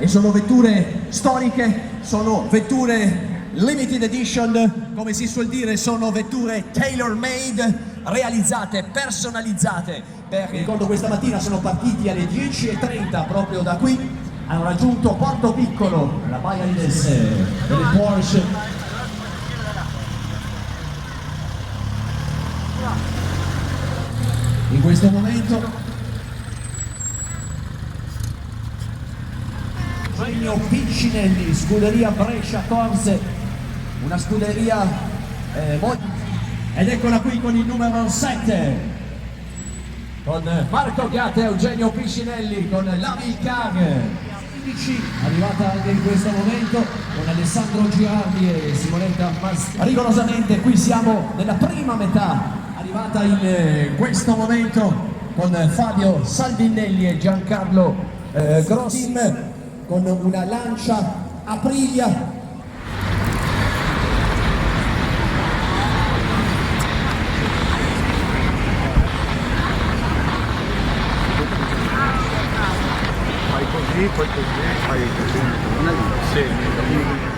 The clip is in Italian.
sono vetture storiche, sono vetture limited edition, come si suol dire, sono vetture tailor made, realizzate, personalizzate. Ricordo questa mattina sono partiti alle 10:30 proprio da qui, hanno raggiunto Porto Piccolo, la baia delle Porsche. In questo momento Genio Piccinelli, scuderia Brescia Corse, una scuderia ed eccola qui con il numero 7 con Marco Gatta e Eugenio Piccinelli con l'Amilcar 15, arrivata anche in questo momento con Alessandro Girardi e Simonetta Mastini. Rigorosamente qui siamo nella prima metà, arrivata in questo momento con Fabio Salvinelli e Giancarlo Grossi con una Lancia Aprilia. Fai così, poi così, fai così. Sì.